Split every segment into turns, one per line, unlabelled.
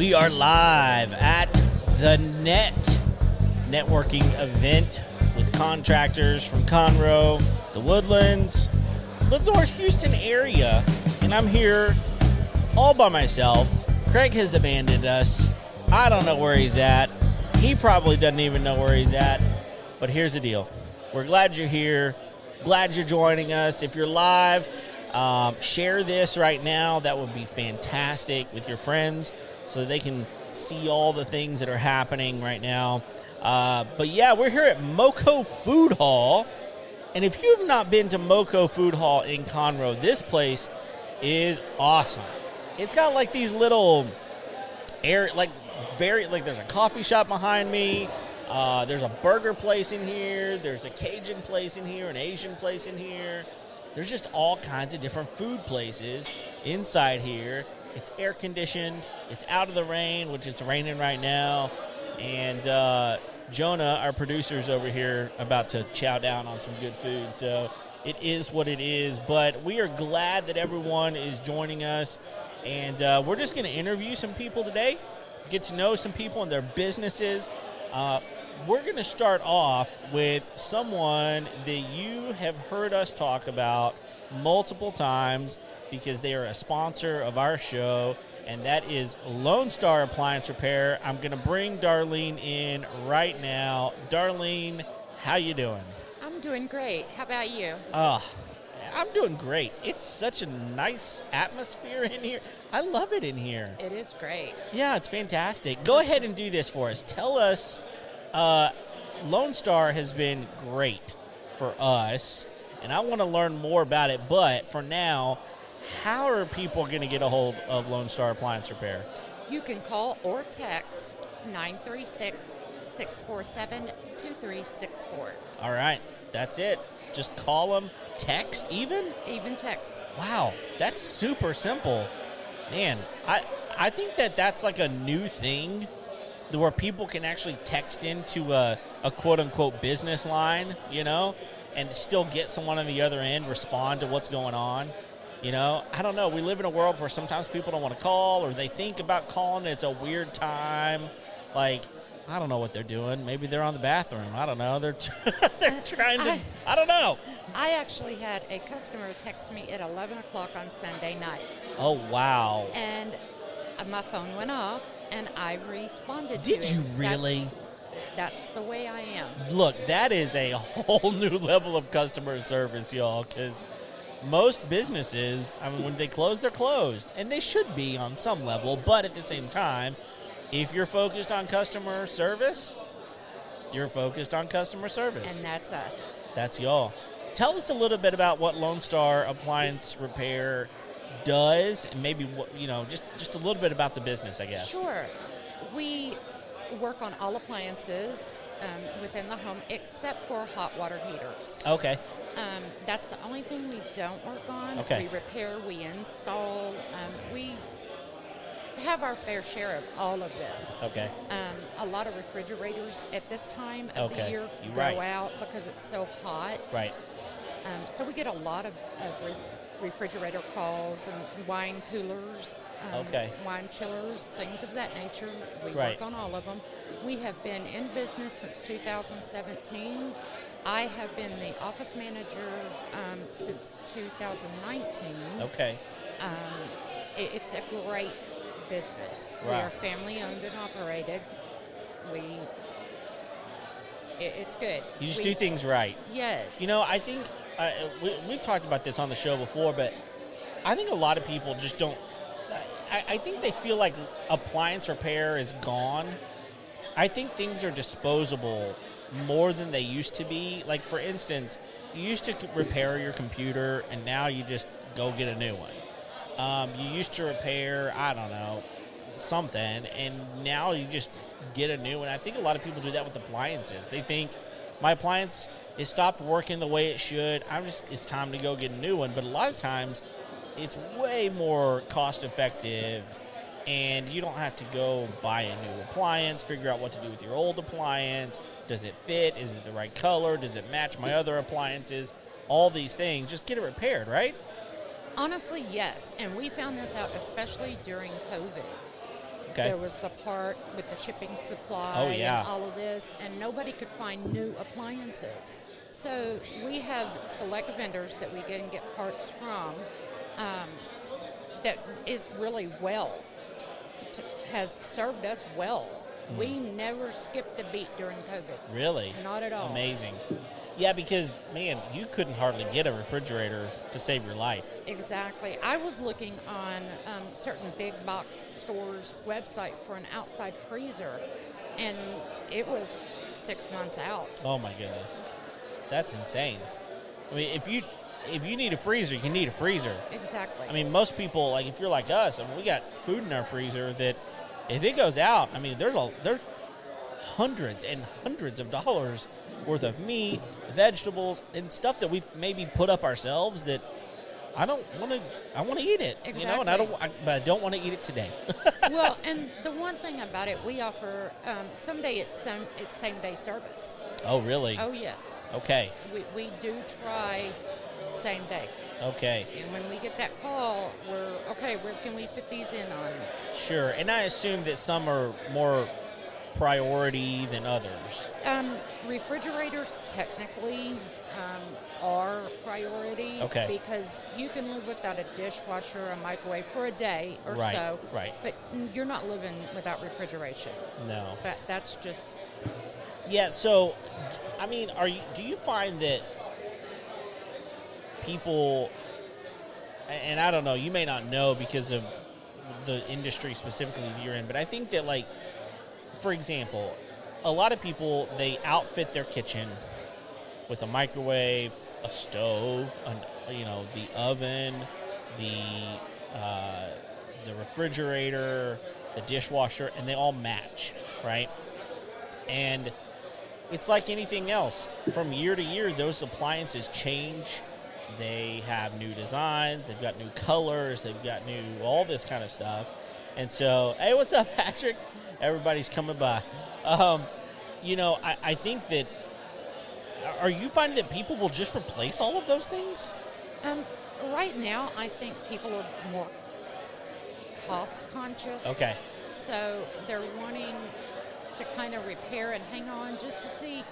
We are live at the networking event with contractors from Conroe, the Woodlands, the North Houston area, and I'm here all by myself. Craig has abandoned us. I don't know where he's at. He probably doesn't even know where he's at, but here's the deal. We're glad you're here. Glad you're joining us. If you're live, share this right now. That would be fantastic with your friends so that they can see all the things that are happening right now. But yeah, we're here at MOCO Food Hall. And if you've not been to MOCO Food Hall in Conroe, this place is awesome. It's got like these little there's a coffee shop behind me. There's a burger place in here. There's a Cajun place in here, an Asian place in here. There's just all kinds of different food places inside here. It's air conditioned. It's out of the rain, which is raining right now. And Jonah, our producer's over here, about to chow down on some good food. So it is what it is. But we are glad that everyone is joining us. And we're just going to interview some people today, get to know some people and their businesses. We're going to start off with someone that you have heard us talk about multiple times because they are a sponsor of our show, and that is Lone Star Appliance Repair. I'm going to bring Darlene in right now. Darlene, how you doing?
I'm doing great. How about you?
I'm doing great. It's such a nice atmosphere in here. I love it in here.
It is great.
Yeah, it's fantastic. Go ahead and do this for us. Tell us, Lone Star has been great for us, and I want to learn more about it. But for now, how are people going to get a hold of Lone Star Appliance Repair?
You can call or text 936-647-2364.
All right, that's it. Just call them, text even?
Even text.
Wow, that's super simple. Man, I think that's like a new thing where people can actually text into a quote-unquote business line, you know, and still get someone on the other end respond to what's going on. You know, I don't know. We live in a world where sometimes people don't want to call or they think about calling. It's a weird time. Like, I don't know what they're doing. Maybe they're on the bathroom. I don't know. They're trying to, I don't know.
I actually had a customer text me at 11 o'clock on Sunday night.
Oh, wow.
And my phone went off, and I responded to it.
Did you really?
That's the way I am.
Look, that is a whole new level of customer service, y'all, because most businesses, I mean, when they close, they're closed. And they should be on some level, but at the same time, if you're focused on customer service, you're focused on customer service.
And that's us.
That's y'all. Tell us a little bit about what Lone Star Appliance Repair does, and maybe just a little bit about the business, I guess.
Sure. We work on all appliances within the home except for hot water heaters.
Okay.
That's the only thing we don't work on.
Okay.
We repair, we install. We have our fair share of all of this.
Okay.
A lot of refrigerators at this time of the year go out because it's so hot.
Right.
So we get a lot of refrigerator calls and wine coolers, wine chillers, things of that nature. We work on all of them. We have been in business since 2017. I have been the office manager since 2019.
Okay.
It's a great business.
Wow.
We are family owned and operated. It's good.
You just do things right.
Yes.
You know, I think we've talked about this on the show before, but I think a lot of people just don't. I think they feel like appliance repair is gone. I think things are disposable more than they used to be. Like, for instance, you used to repair your computer, and now you just go get a new one. You used to repair, I don't know, something, and now you just get a new one. I think a lot of people do that with appliances. They think, my appliance has stopped working the way it should. It's time to go get a new one. But a lot of times, it's way more cost-effective, and you don't have to go buy a new appliance, figure out what to do with your old appliance. Does it fit? Is it the right color? Does it match my other appliances? All these things. Just get it repaired, right?
Honestly, yes. And we found this out especially during COVID.
Okay.
There was the part with the shipping supply
Oh, yeah.
and all of this, and nobody could find new appliances. So we have select vendors that we can get parts from that is really has served us well. We never skipped a beat during COVID.
Really?
Not at all.
Amazing. Yeah, because, man, you couldn't hardly get a refrigerator to save your life.
Exactly. I was looking on certain big box stores' website for an outside freezer, and it was 6 months out.
Oh, my goodness. That's insane. I mean, if you need a freezer, you need a freezer.
Exactly.
I mean, most people, like, if you're like us, I mean, we got food in our freezer that if it goes out, I mean, there's hundreds and hundreds of dollars worth of meat, vegetables, and stuff that we've maybe put up ourselves that I want to eat it.
Exactly.
You know, and but I don't want to eat it today.
Well, and the one thing about it, we offer someday it's same day service.
Oh, really?
Oh, yes.
Okay.
We do try same day.
Okay.
And when we get that call, where can we fit these in on?
Sure. And I assume that some are more priority than others.
Refrigerators technically are priority.
Okay.
Because you can live without a dishwasher, a microwave for a day or
Right,
so.
right.
But you're not living without refrigeration.
No.
That's just...
Yeah, so, I mean, do you find that people, and I don't know, you may not know because of the industry specifically that you're in, but I think that, like, for example, a lot of people, they outfit their kitchen with a microwave, a stove, the oven, the refrigerator, the dishwasher, and they all match, right? And it's like anything else. From year to year, those appliances change. They have new designs. They've got new colors. They've got all this kind of stuff. And so, hey, what's up, Patrick? Everybody's coming by. I think that, are you finding that people will just replace all of those things?
Right now, I think people are more cost conscious.
Okay.
So they're wanting to kind of repair and hang on just to see.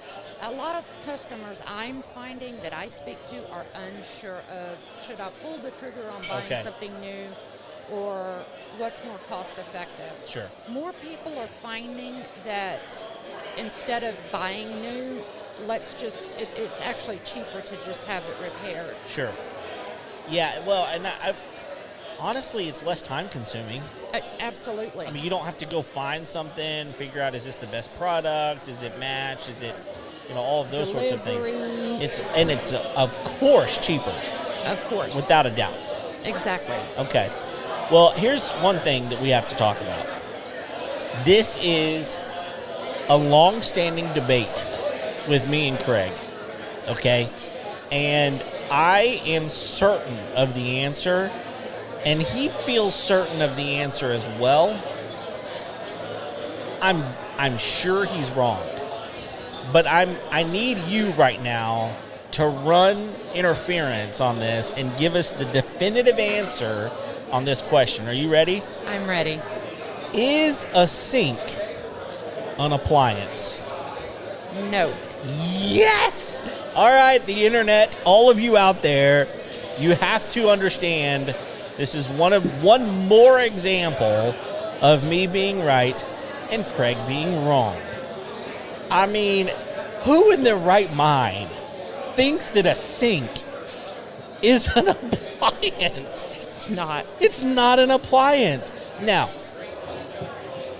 A lot of customers I'm finding that I speak to are unsure of, should I pull the trigger on buying something new or what's more cost effective?
Sure.
More people are finding that instead of buying new, it's actually cheaper to just have it repaired.
Sure. Yeah, well, and honestly, it's less time consuming.
Absolutely.
I mean, you don't have to go find something, figure out, is this the best product? Does it match? Is it, all of those sorts of things. It's of course cheaper.
Of course.
Without a doubt.
Exactly.
Okay. Well, here's one thing that we have to talk about. This is a long-standing debate with me and Craig, okay? And I am certain of the answer, and he feels certain of the answer as well. I'm sure he's wrong. But I need you right now to run interference on this and give us the definitive answer on this question. Are you ready?
I'm ready.
Is a sink an appliance?
No.
Yes! All right, the internet, all of you out there, you have to understand this is one more example of me being right and Craig being wrong. I mean, who in their right mind thinks that a sink is an appliance?
It's not.
It's not an appliance. Now,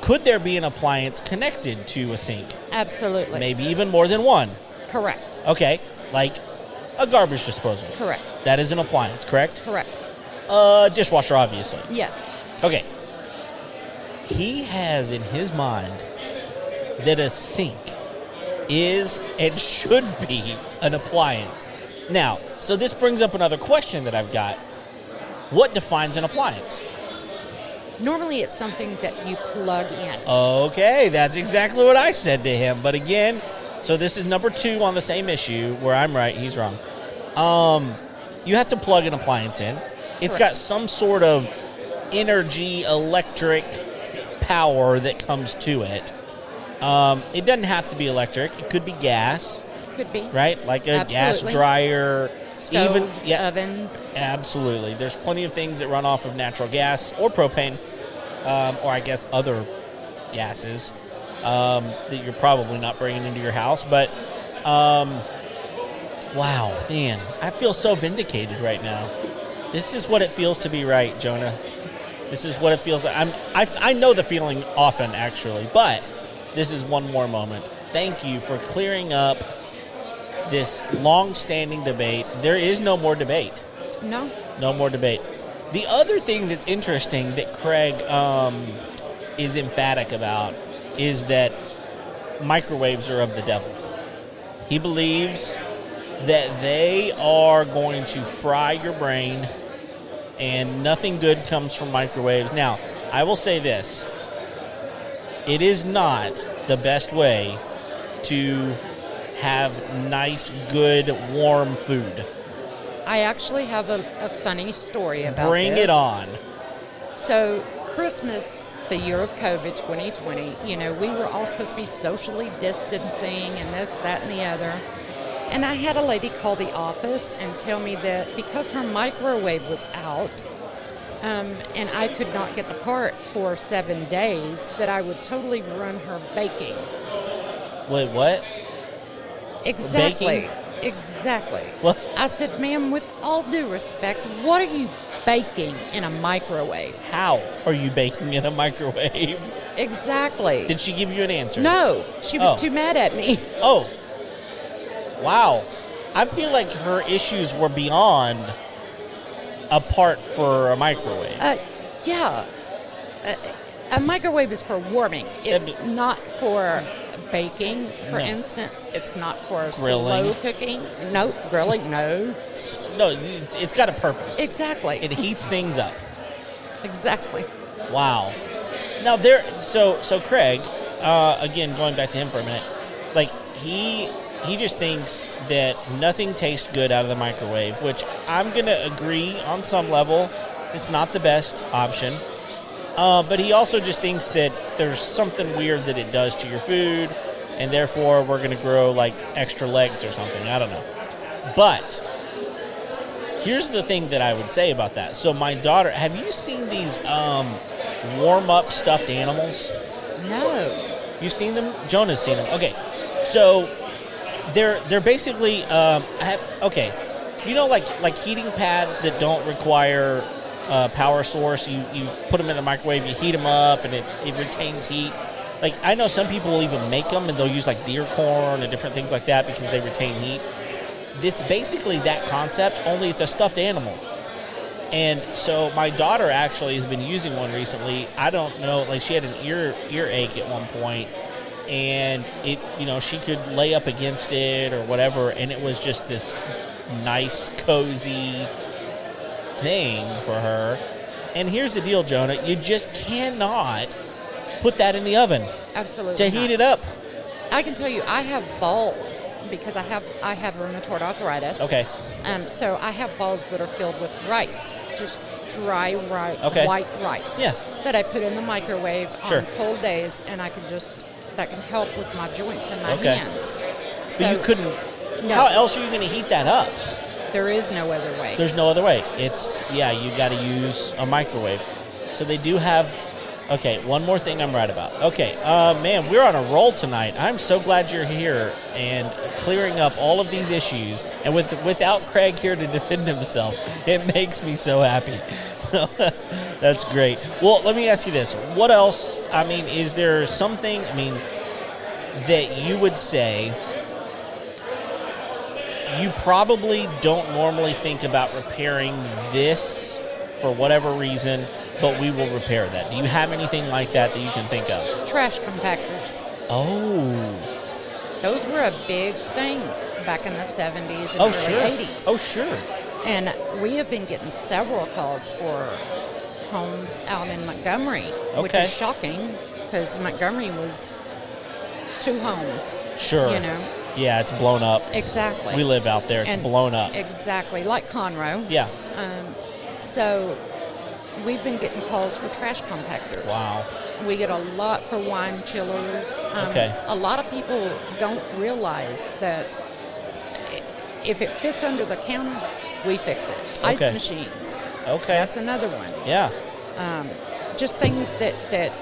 could there be an appliance connected to a sink?
Absolutely.
Maybe even more than one.
Correct.
Okay, like a garbage disposal.
Correct.
That is an appliance, correct?
Correct.
Dishwasher, obviously.
Yes.
Okay. He has in his mind that a sink is and should be an appliance. Now, so this brings up another question that I've got. What defines an appliance?
Normally it's something that you plug in.
Okay, that's exactly what I said to him. But again, so this is number 2 on the same issue where I'm right, he's wrong. You have to plug an appliance in. It's got some sort of energy, electric power that comes to it. It doesn't have to be electric. It could be gas.
Could be.
Right? Like a gas dryer.
Stoves, ovens.
Absolutely. There's plenty of things that run off of natural gas or propane, or I guess other gases that you're probably not bringing into your house. But, wow, man, I feel so vindicated right now. This is what it feels to be right, Jonah. This is what it feels like. I know the feeling often, actually, but this is one more moment. Thank you for clearing up this long-standing debate. There is no more debate.
No.
No more debate. The other thing that's interesting that Craig is emphatic about is that microwaves are of the devil. He believes that they are going to fry your brain and nothing good comes from microwaves. Now, I will say this. It is not the best way to have nice, good, warm food.
I actually have a funny story about
Bring
this.
it on.
So, Christmas, the year of COVID 2020, we were all supposed to be socially distancing and this, that, and the other. And I had a lady call the office and tell me that because her microwave was out and I could not get the part for 7 days, that I would totally ruin her baking.
Wait, what?
Exactly.
Baking?
Exactly.
What?
I said, ma'am, with all due respect, what are you baking in a microwave?
How are you baking in a microwave?
Exactly.
Did she give you an answer?
No. She was too mad at me.
Oh. Wow. I feel like her issues were beyond a part for a microwave.
Yeah. A microwave is for warming. It's not for baking, for instance. It's not for
grilling.
Slow cooking. No, grilling, no.
No, it's got a purpose.
Exactly.
It heats things up.
Exactly.
Wow. Now so Craig, again, going back to him for a minute, like he just thinks that nothing tastes good out of the microwave, which I'm going to agree on some level. It's not the best option. But he also just thinks that there's something weird that it does to your food, and therefore we're going to grow like extra legs or something. I don't know. But here's the thing that I would say about that. So my daughter, have you seen these warm-up stuffed animals?
No.
You've seen them? Jonah's seen them. Okay. So they're basically like heating pads that don't require power source. You put them in the microwave, you heat them up, and it retains heat. Like, I know some people will even make them, and they'll use like deer corn and different things like that because they retain heat. It's basically that concept, only it's a stuffed animal. And so my daughter actually has been using one recently. I don't know, like she had an earache at one point, and it, she could lay up against it or whatever, and it was just this nice, cozy thing for her. And here's the deal, Jonah, you just cannot put that in the oven.
Absolutely
to heat it up.
I can tell you, I have balls because I have rheumatoid arthritis.
Okay.
So I have balls that are filled with rice, just dry white rice.
Yeah.
That I put in the microwave
Sure.
on cold days, and that can help with my joints and my hands.
So you couldn't.
No.
How else are you going to heat that up?
There is no other way.
There's no other way. You got to use a microwave. So they do have. Okay, one more thing I'm right about. Okay, man, we're on a roll tonight. I'm so glad you're here and clearing up all of these issues. And without Craig here to defend himself, it makes me so happy. So that's great. Well, let me ask you this. What else, is there something, that you would say you probably don't normally think about repairing this for whatever reason, but we will repair that? Do you have anything like that you can think of?
Trash compactors.
Oh.
Those were a big thing back in the 70s and early 80s.
Oh, sure.
And we have been getting several calls for homes out in Montgomery, which is shocking because Montgomery was 2 homes.
Sure. Yeah, it's blown up.
Exactly.
We live out there. It's blown up.
Exactly. Like Conroe.
Yeah.
So we've been getting calls for trash compactors.
Wow.
We get a lot for wine chillers.
Okay.
A lot of people don't realize that if it fits under the counter, we fix it. Ice machines.
Okay.
That's another one.
Yeah.
Just things that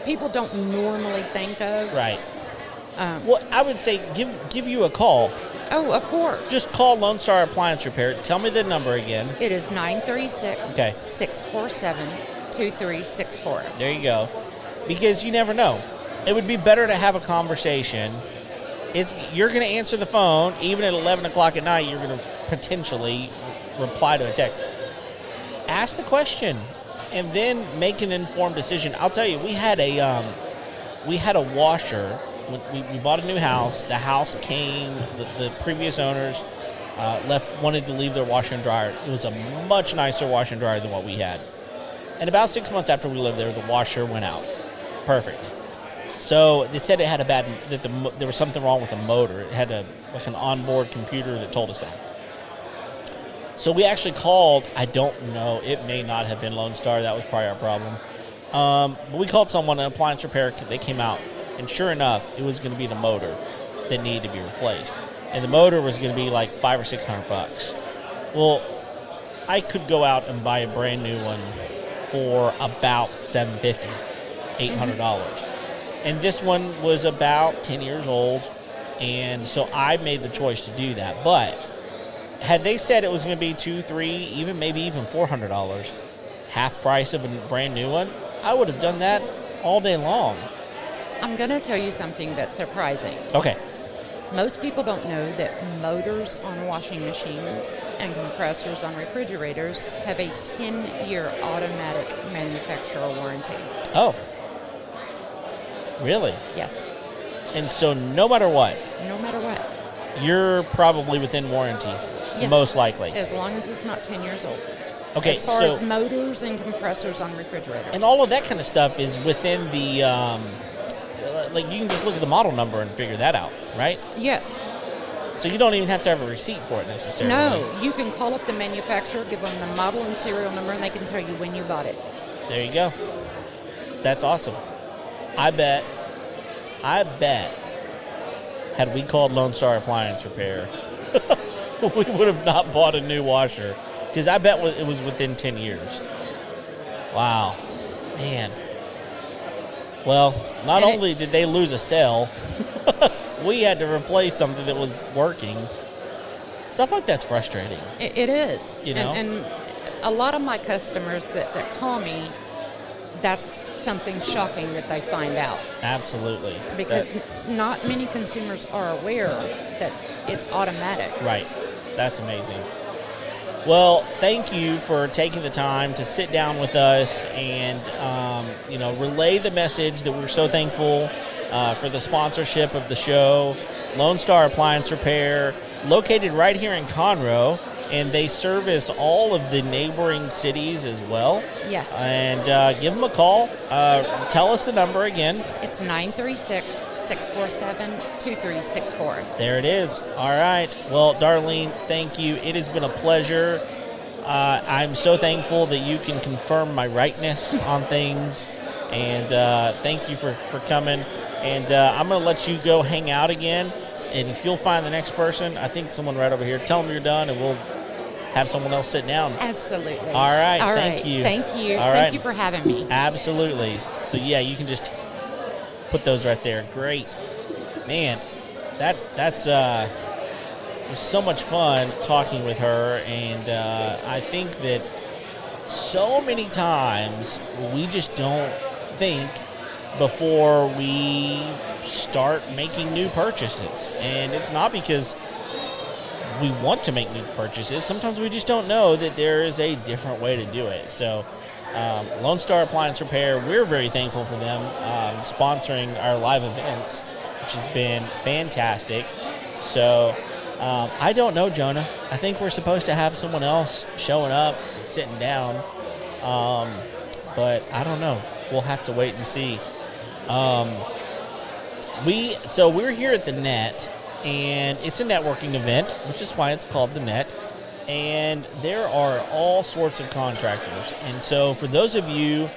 people don't normally think of.
Right. Well, I would say give you a call.
Oh, of course.
Just call Lone Star Appliance Repair. Tell me the number again.
It is 936-647-2364.
There you go. Because you never know. It would be better to have a conversation. You're going to answer the phone, even at 11 o'clock at night, you're going to potentially reply to a text. Ask the question, and then make an informed decision. I'll tell you, we had a washer. We bought a new house. The house came, the previous owners wanted to leave their washer and dryer. It was a much nicer washer and dryer than what we had. And about 6 months after we lived there, the washer went out. Perfect. So they said it had there was something wrong with the motor. It had like an onboard computer that told us that. So we actually called. I don't know. It may not have been Lone Star. That was probably our problem. But we called someone, an appliance repair. They came out, and sure enough, it was going to be the motor that needed to be replaced. And the motor was going to be like $500 or $600. Well, I could go out and buy a brand new one for about $750, $800. And this one was about 10 years old, and so I made the choice to do that. But had they said it was going to be $200, $300, maybe even $400, half price of a brand new one, I would have done that all day long.
I'm going to tell you something that's surprising.
Okay.
Most people don't know that motors on washing machines and compressors on refrigerators have a 10-year automatic manufacturer warranty.
Oh. Really?
Yes.
And so no matter what?
No matter what.
You're probably within warranty,
yes,
most likely.
As long as it's not 10 years old.
Okay,
as far as motors and compressors on refrigerators.
And all of that kind of stuff is within the, like you can just look at the model number and figure that out, right?
Yes.
So you don't even have to have a receipt for it necessarily.
No, you can call up the manufacturer, give them the model and serial number, and they can tell you when you bought it. There
you go. That's awesome. I bet, had we called Lone Star Appliance Repair, we would have not bought a new washer. Because I bet it was within 10 years. Wow. Man. Well, not only did they lose a sale, we had to replace something that was working. Stuff like that's frustrating.
It is.
You know?
And a lot of my customers that call me, that's something shocking that they find out.
Absolutely.
Because not many consumers are aware that it's automatic.
Right. That's amazing. Well, thank you for taking the time to sit down with us and, relay the message that we're so thankful for the sponsorship of the show. Lone Star Appliance Repair, located right here in Conroe, and they service all of the neighboring cities as well.
Yes.
And give them a call. Tell us the number again.
It's 936-647-2364.
There it is. All right. Well, Darlene, thank you. It has been a pleasure. I'm so thankful that you can confirm my rightness on things. And thank you for coming. And I'm going to let you go hang out again. And if you'll find the next person, I think someone right over here, tell them you're done, and we'll have someone else sit down.
Absolutely.
All right.
All
Thank
right.
you.
Thank you.
All
Thank
right.
you for having me.
Absolutely. So, yeah, you can just put those right there. Great. Man, that's it was so much fun talking with her, and I think that so many times we just don't think before we start making new purchases. And it's not because we want to make new purchases. Sometimes we just don't know that there is a different way to do it. So Lone Star Appliance Repair, we're very thankful for them sponsoring our live events, which has been fantastic. So I don't know, Jonah. I think we're supposed to have someone else showing up, sitting down. But I don't know. We'll have to wait and see. We're here at the Net, and it's a networking event, which is why it's called the Net. And there are all sorts of contractors. And so for those of you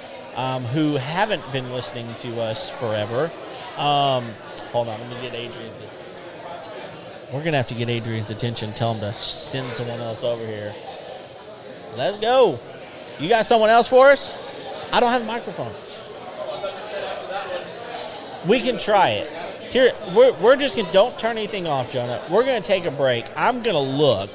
who haven't been listening to us forever. Hold on, let me get Adrian's. We're going to have to get Adrian's attention, tell him to send someone else over here. Let's go. You got someone else for us? I don't have a microphone. We can try it. Here, we're just going to, don't turn anything off, Jonah. We're going to take a break. I'm going to look.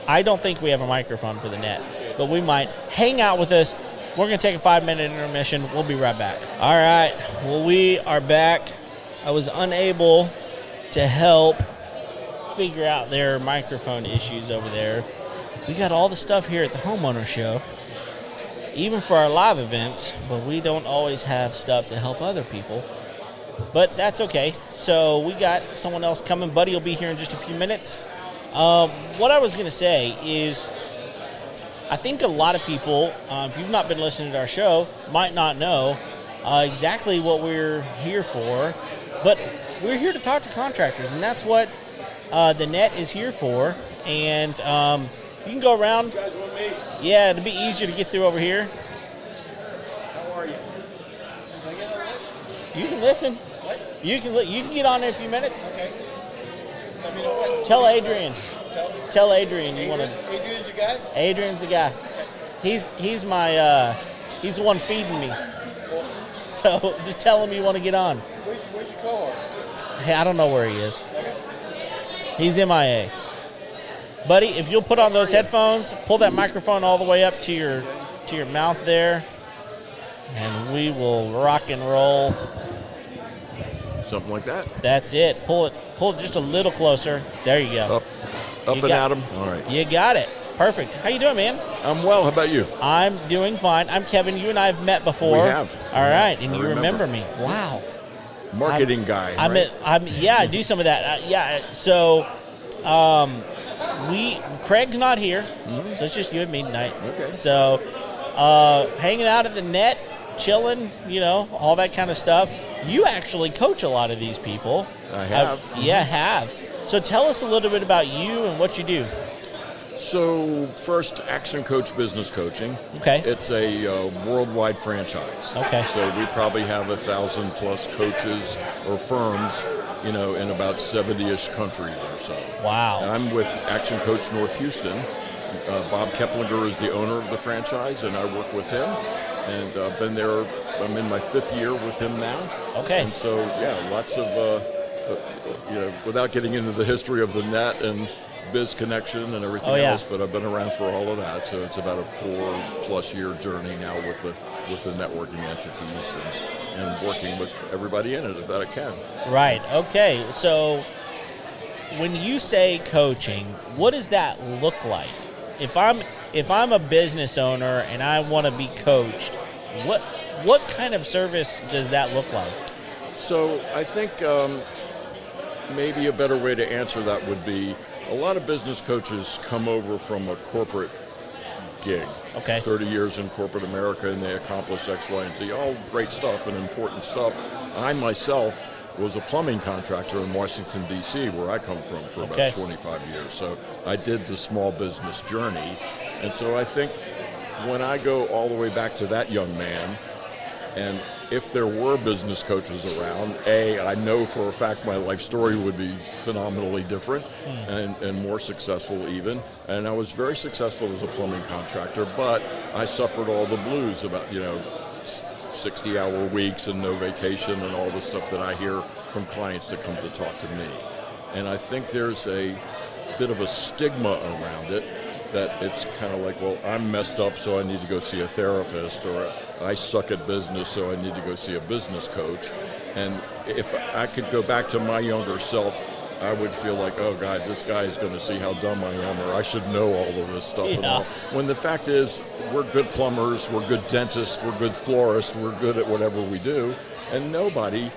I don't think we have a microphone for the net, but we might. Hang out with us. We're going to take a 5-minute intermission. We'll be right back. All right. Well, we are back. I was unable to help figure out their microphone issues over there. We got all the stuff here at the homeowner show, even for our live events, but we don't always have stuff to help other people. But that's okay. So we got someone else coming. Buddy will be here in just a few minutes. What I was going to say is I think a lot of people, if you've not been listening to our show, might not know exactly what we're here for. But we're here to talk to contractors, and that's what the net is here for. And you can go around. You guys want me? Yeah, it'll be easier to get through over here.
How are you? Can I get on this?
You can listen.
What?
You can get on in a few minutes.
Okay. Let me know what.
Tell Adrian. Tell Adrian you want to.
Adrian's the guy?
Adrian's the guy. He's my he's the one feeding me. So just tell him you want to get on.
Where's your car?
Hey, I don't know where he is. He's MIA. Buddy, if you'll put on those headphones, pull that microphone all the way up to your mouth there, and we will rock and roll.
Something like that.
That's it. Pull it just a little closer. There you go.
Up and at 'em. All right.
You got it. Perfect. How you doing, man?
I'm well. How about you?
I'm doing fine. I'm Kevin. You and I have met before.
We have.
All right, and
I
you remember me. Wow.
Marketing guy, right?
I do some of that. So, Craig's not here, so it's just you and me tonight.
Okay.
So, hanging out at the net, chilling, all that kind of stuff. You actually coach a lot of these people.
I have.
Have. So tell us a little bit about you and what you do.
So, first, Action Coach Business Coaching.
Okay.
It's a worldwide franchise.
Okay.
So we probably have 1,000 plus coaches or firms, in about 70-ish countries or so.
Wow.
And I'm with Action Coach North Houston. Bob Keplinger is the owner of the franchise, and I work with him. And I've been there. I'm in my 5th year with him now.
Okay.
And so, lots of, without getting into the history of the net and Biz Connection and everything else, but I've been around for all of that. So it's about a 4+ year journey now with the networking entities and working with everybody in it that I can.
Right. Okay. So when you say coaching, what does that look like? If I'm a business owner and I want to be coached, what kind of service does that look like?
So I think maybe a better way to answer that would be a lot of business coaches come over from a corporate gig.
Okay.
30 years in corporate America, and they accomplish X, Y, and Z. All great stuff and important stuff. I myself was a plumbing contractor in Washington, D.C., where I come from, for about 25 years. So I did the small business journey. And so I think when I go all the way back to that young man, and if there were business coaches around, I know for a fact my life story would be phenomenally different and more successful even. And I was very successful as a plumbing contractor, but I suffered all the blues about, 60-hour weeks and no vacation and all the stuff that I hear from clients that come to talk to me. And I think there's a bit of a stigma around it, that it's kind of like, well, I'm messed up, so I need to go see a therapist, or I suck at business, so I need to go see a business coach. And if I could go back to my younger self, I would feel like, oh, God, this guy is going to see how dumb I am, or I should know all of this stuff. And all. When the fact is, we're good plumbers, we're good dentists, we're good florists, we're good at whatever we do, and nobody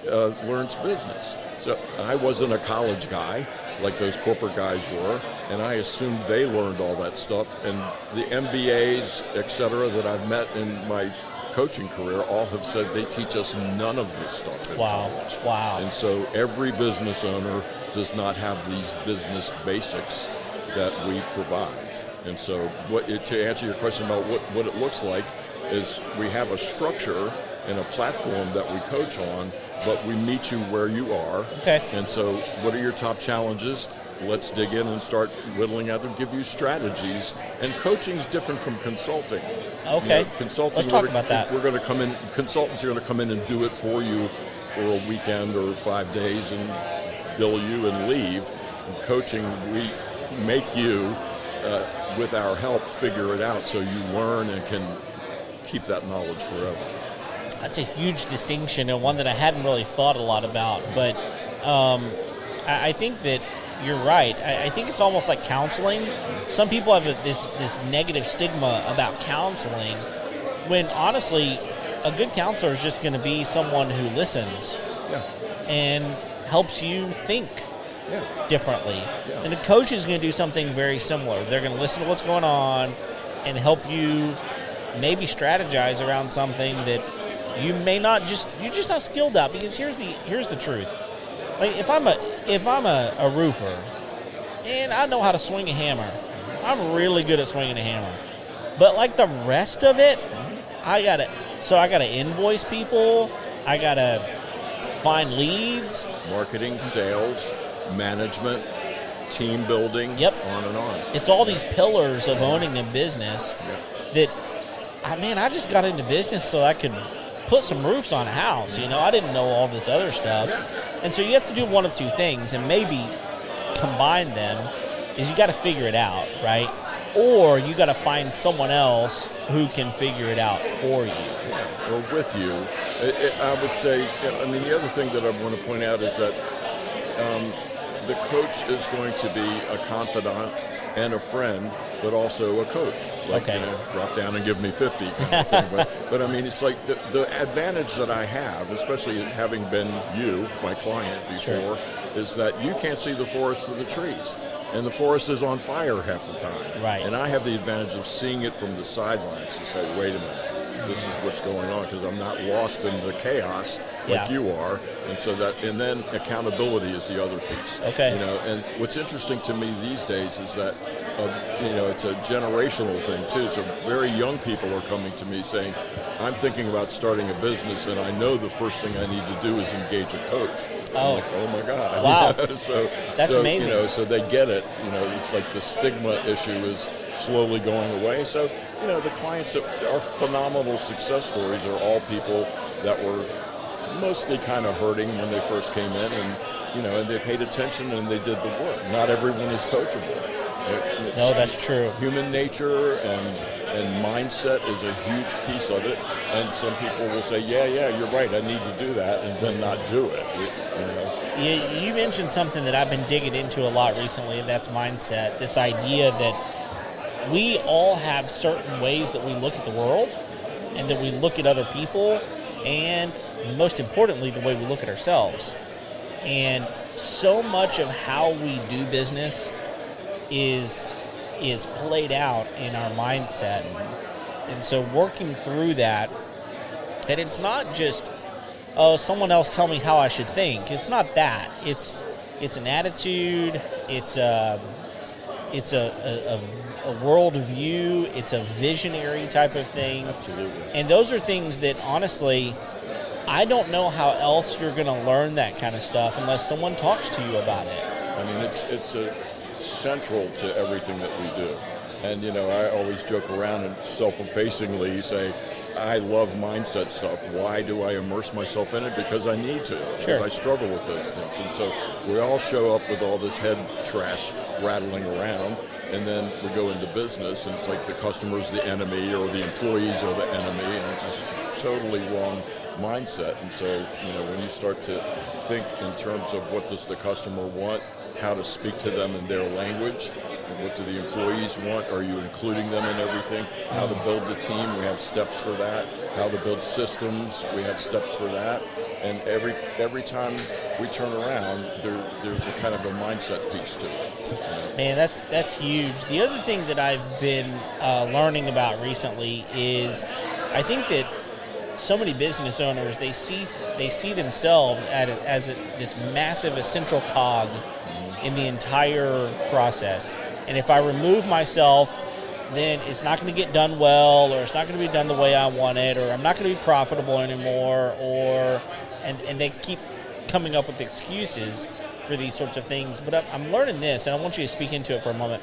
learns business. So I wasn't a college guy like those corporate guys were, and I assumed they learned all that stuff. And the MBAs, et cetera, that I've met in my coaching career all have said they teach us none of this stuff in college.
Wow.
And so every business owner does not have these business basics that we provide. And so to answer your question about what it looks like, is we have a structure and a platform that we coach on, but we meet you where you are.
Okay.
And so what are your top challenges? Let's dig in and start whittling at them, give you strategies. And coaching's different from consulting.
Okay.
Consulting,
let's talk about that.
We're going to come in, consultants are going to come in and do it for you for a weekend or 5 days and bill you and leave. In coaching, we make you, with our help, figure it out so you learn and can keep that knowledge forever.
That's a huge distinction, and one that I hadn't really thought a lot about. But I think that you're right. I think it's almost like counseling. Some people have this negative stigma about counseling, when honestly, a good counselor is just going to be someone who listens and helps you think differently. Yeah. And a coach is going to do something very similar. They're going to listen to what's going on and help you maybe strategize around something that you may not you're just not skilled at. Because here's the truth. Like if I'm a roofer and I know how to swing a hammer, I'm really good at swinging a hammer. But like the rest of it, I gotta invoice people. I gotta find leads,
marketing, sales, management, team building, on and on.
It's all these pillars of owning a business that, I just got into business so I could put some roofs on a house. I didn't know all this other stuff. And so you have to do one of two things, and maybe combine them, is you got to figure it out, right? Or you got to find someone else who can figure it out for you.
Or with you. I would say, the other thing that I want to point out is that the coach is going to be a confidant and a friend, but also a coach. Like, drop down and give me 50 kind of thing. But it's like the advantage that I have, especially having been you, my client before, is that you can't see the forest for the trees. And the forest is on fire half the time.
Right.
And I have the advantage of seeing it from the sidelines and say, wait a minute. This is what's going on, because I'm not lost in the chaos like you are, and then accountability is the other piece.
Okay.
And what's interesting to me these days is that it's a generational thing too. So very young people are coming to me saying, I'm thinking about starting a business, and I know the first thing I need to do is engage a coach.
Oh,
like, oh my God!
Wow,
that's
amazing.
So they get it. It's like the stigma issue is slowly going away. So the clients that are phenomenal success stories are all people that were mostly kind of hurting when they first came in, and they paid attention and they did the work. Not everyone is coachable.
No, that's true.
Human nature and mindset is a huge piece of it. And some people will say, yeah, you're right, I need to do that, and then not do it.
You mentioned something that I've been digging into a lot recently, and that's mindset. This idea that we all have certain ways that we look at the world and that we look at other people, and most importantly, the way we look at ourselves. And so much of how we do business is played out in our mindset. And so working through that it's not just, someone else tell me how I should think. It's not that. It's an attitude. It's a world view. It's a visionary type of thing.
Absolutely.
And those are things that, honestly, I don't know how else you're going to learn that kind of stuff unless someone talks to you about it.
It's central to everything that we do. And, I always joke around and self-effacingly say, I love mindset stuff. Why do I immerse myself in it? Because I need to.
Sure.
Because I struggle with those things. And so we all show up with all this head trash rattling around, and then we go into business, and it's like the customer's the enemy or the employees are the enemy, and it's just totally wrong mindset. And so, when you start to think in terms of what does the customer want, how to speak to them in their language, what do the employees want, are you including them in everything, how to build the team, we have steps for that, how to build systems, we have steps for that, and every time we turn around, there's a kind of a mindset piece to it.
Man, that's huge. The other thing that I've been learning about recently is I think that so many business owners, they see themselves as this massive essential cog in the entire process. And if I remove myself then it's not going to get done well, or it's not going to be done the way I want it, or I'm not going to be profitable anymore, and they keep coming up with excuses for these sorts of things. But I'm learning this, and I want you to speak into it for a moment.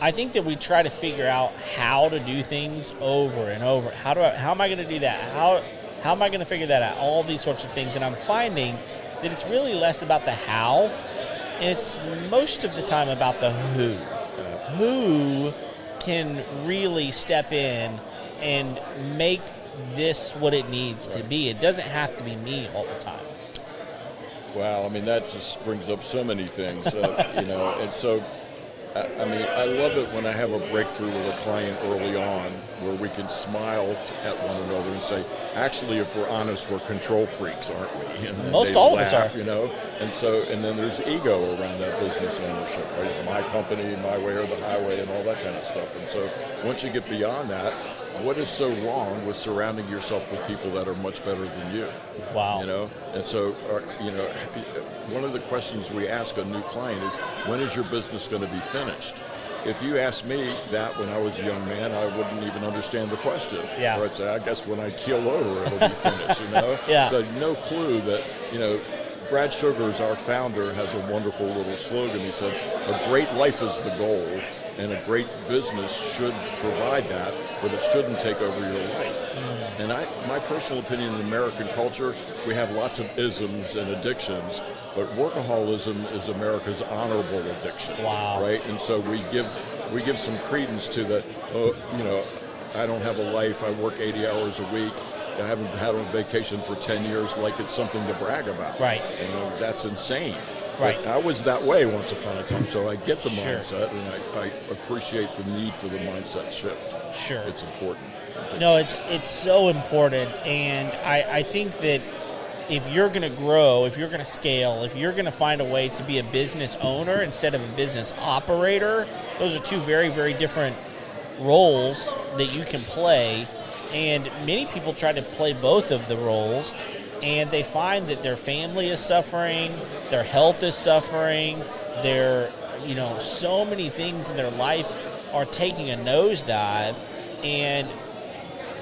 I think that we try to figure out how to do things over and over. How am I going to do that? How am I going to figure that out? All these sorts of things. And I'm finding that it's really less about the how, and it's most of the time about the who. Who can really step in and make this what it needs to be? It doesn't have to be me all the time.
Wow, I mean, that just brings up so many things, and so, I mean, I love it when I have a breakthrough with a client early on where we can smile at one another and say, actually, if we're honest, we're control freaks, aren't we? And then
most all of us are.
And then there's ego around that business ownership, right? My company, my way or the highway, and all that kind of stuff. And so once you get beyond that, what is so wrong with surrounding yourself with people that are much better than you?
Wow.
And so, one of the questions we ask a new client is, when is your business going to be finished? If you asked me that when I was a young man, I wouldn't even understand the question.
Yeah.
Or I'd say, I guess when I keel over, it'll be finished,
Yeah.
So no clue that, Brad Sugars, our founder, has a wonderful little slogan. He said, a great life is the goal, and a great business should provide that, but it shouldn't take over your life. And my personal opinion in American culture, we have lots of isms and addictions, but workaholism is America's honorable addiction.
Wow.
Right? And so we give some credence to that, I don't have a life, I work 80 hours a week, I haven't had a vacation for 10 years, like it's something to brag about.
Right.
That's insane.
Right.
But I was that way once upon a time, so I get the
Sure.
mindset, and I appreciate the need for the mindset shift.
Sure.
It's important.
No, it's so important, and I think that if you're going to grow, if you're going to scale, if you're going to find a way to be a business owner instead of a business operator, those are two very, very different roles that you can play, and many people try to play both of the roles, and they find that their family is suffering, their health is suffering, so many things in their life are taking a nosedive. And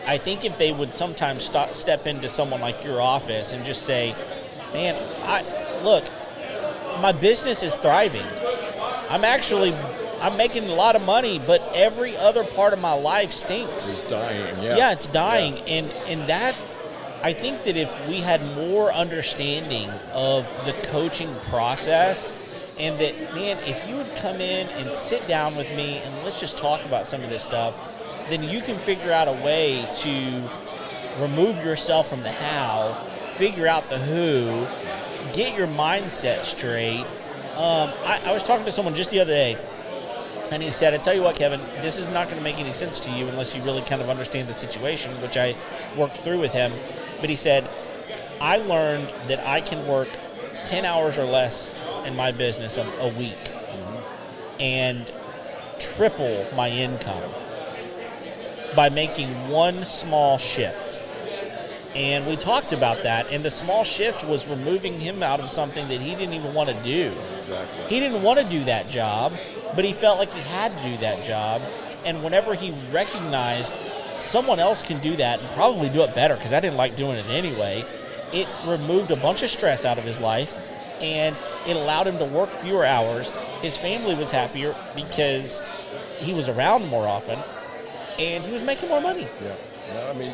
I think if they would sometimes step into someone like your office and just say, man, look, my business is thriving. I'm making a lot of money, but every other part of my life stinks.
It's dying, yeah.
Yeah, it's dying.
Yeah.
And that, I think that if we had more understanding of the coaching process, and that, man, if you would come in and sit down with me and let's just talk about some of this stuff, then you can figure out a way to remove yourself from the how, figure out the who, get your mindset straight. I was talking to someone just the other day, and he said, I tell you what, Kevin, this is not going to make any sense to you unless you really kind of understand the situation, which I worked through with him. But he said, I learned that I can work 10 hours or less in my business a week and triple my income by making one small shift. And we talked about that, and the small shift was removing him out of something that he didn't even want to do.
Exactly.
He didn't want to do that job, but he felt like he had to do that job. And whenever he recognized someone else can do that and probably do it better, because I didn't like doing it anyway, it removed a bunch of stress out of his life, and it allowed him to work fewer hours. His family was happier because he was around more often, and he was making more money.
Yeah. I mean,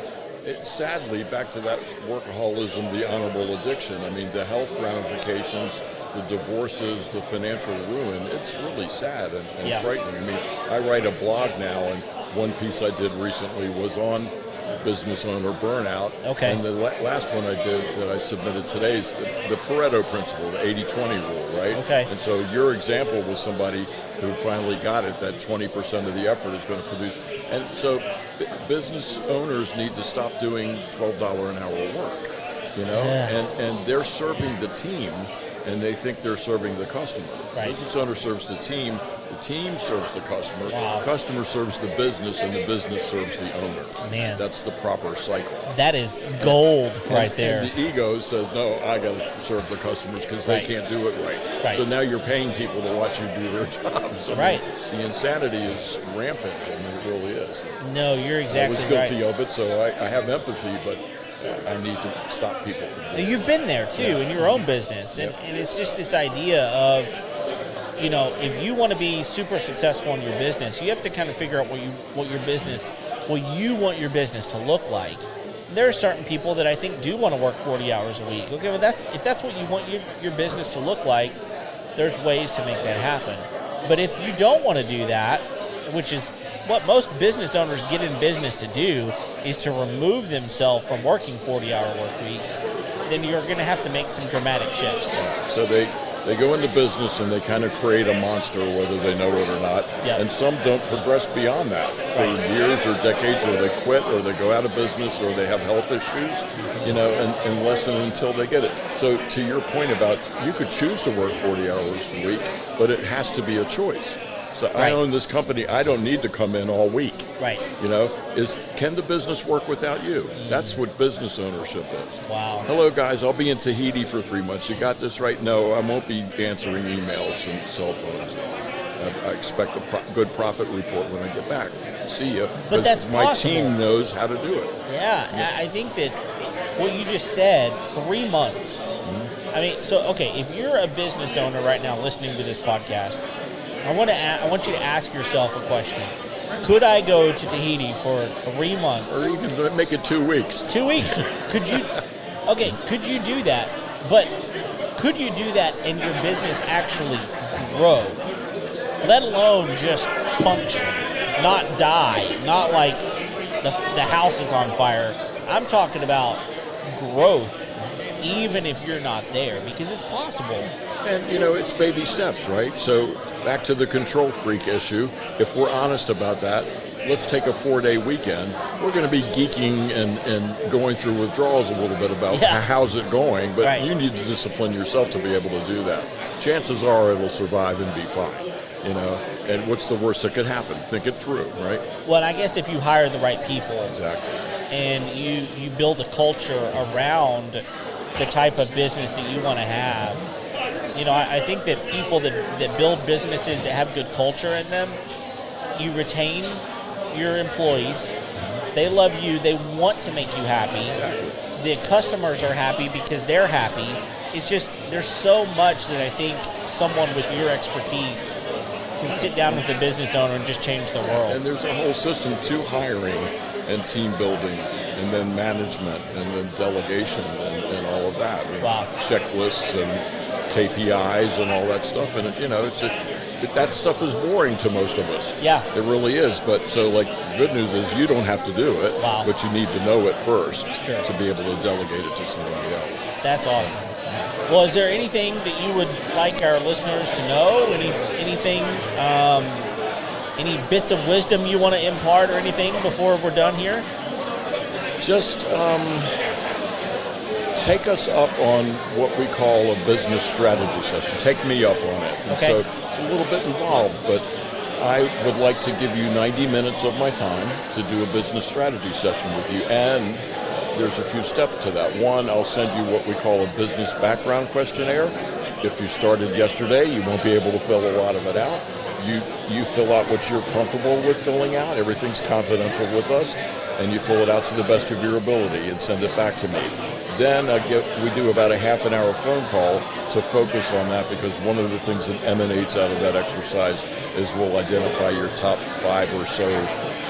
sadly, back to that workaholism, the honorable addiction. I mean, the health ramifications, the divorces, the financial ruin, it's really sad and frightening. I mean, I write a blog now, and one piece I did recently was on business owner burnout.
Okay.
And the last one I did that I submitted today is the Pareto principle, the 80-20 rule, right?
Okay.
And so your example was somebody who finally got it, that 20% of the effort is going to produce. And so business owners need to stop doing $12 an hour work, and they're serving the team, and they think they're serving the customer.
Right.
Business owner serves the team, The team serves the customer.
Wow.
The customer serves the business, and the business serves the owner.
Man.
That's the proper cycle.
That is gold right there.
And the ego says, no, I got to serve the customers because they can't do it right. So now you're paying people to watch you do their jobs. The insanity is rampant. I mean, it really is.
No, you're exactly right.
I was guilty of it, so I have empathy, but I need to stop people from doing it.
You've been there, too, in your own business. And it's just this idea of, you know, if you want to be super successful in your business, you have to kind of figure out what you want your business to look like. There are certain people that I think do want to work 40 hours a week. Okay, well, if that's what you want your business to look like, there's ways to make that happen. But if you don't want to do that, which is what most business owners get in business to do, is to remove themselves from working 40-hour work weeks, then you're going to have to make some dramatic shifts.
So they go into business and they kind of create a monster, whether they know it or not. And some don't progress beyond that for years or decades, or they quit, or they go out of business, or they have health issues, you know, unless and until they get it. So to your point about, you could choose to work 40 hours a week, but it has to be a choice. So I own this company. I don't need to come in all week. You know, can the business work without you? That's what business ownership is.
Wow.
Hello, guys. I'll be in Tahiti for 3 months. You got this right? No, I won't be answering emails and cell phones. I expect a good profit report when I get back. See you.
But that's
my
possible.
team knows how to do it.
Yeah, I think that what you just said, 3 months. I mean, so, okay, if you're a business owner right now listening to this podcast, I want you to ask yourself a question. Could I go to Tahiti for 3 months?
Or even make it 2 weeks.
2 weeks. Could you do that? But could you do that and your business actually grow? Let alone just function, not die, not like the house is on fire. I'm talking about growth, even if you're not there, because it's possible.
And, you know, it's baby steps, right? So back to the control freak issue. If we're honest about that, let's take a 4-day weekend. We're going to be geeking and going through withdrawals a little bit about how's it going, but you need to discipline yourself to be able to do that. Chances are it'll survive and be fine, you know. And what's the worst that could happen? Think it through, right?
Well, and I guess if you hire the right people.
Exactly.
And you build a culture around the type of business that you want to have. You know, I think that people that build businesses that have good culture in them, you retain your employees. They love you. They want to make you happy. The customers are happy because they're happy. It's just, there's so much that I think someone with your expertise can sit down with a business owner and just change the world.
And there's a whole system to hiring and team building, and then management, and then delegation, and all of that. I mean, checklists and KPIs and all that stuff. And, you know, that stuff is boring to most of us.
Yeah.
It really is. But so, like, good news is you don't have to do it, but you need to know it first to be able to delegate it to somebody else.
That's awesome. Well, is there anything that you would like our listeners to know? Anything, any bits of wisdom you want to impart or anything before we're done here?
Just take us up on what we call a business strategy session. Take me up on it. And so it's a little bit involved, but I would like to give you 90 minutes of my time to do a business strategy session with you. And there's a few steps to that. One, I'll send you what we call a business background questionnaire. If you started yesterday, you won't be able to fill a lot of it out. You fill out what you're comfortable with filling out. Everything's confidential with us. And you fill it out to the best of your ability and send it back to me. Then we do about a half an hour phone call to focus on that, because one of the things that emanates out of that exercise is we'll identify your top 5 or so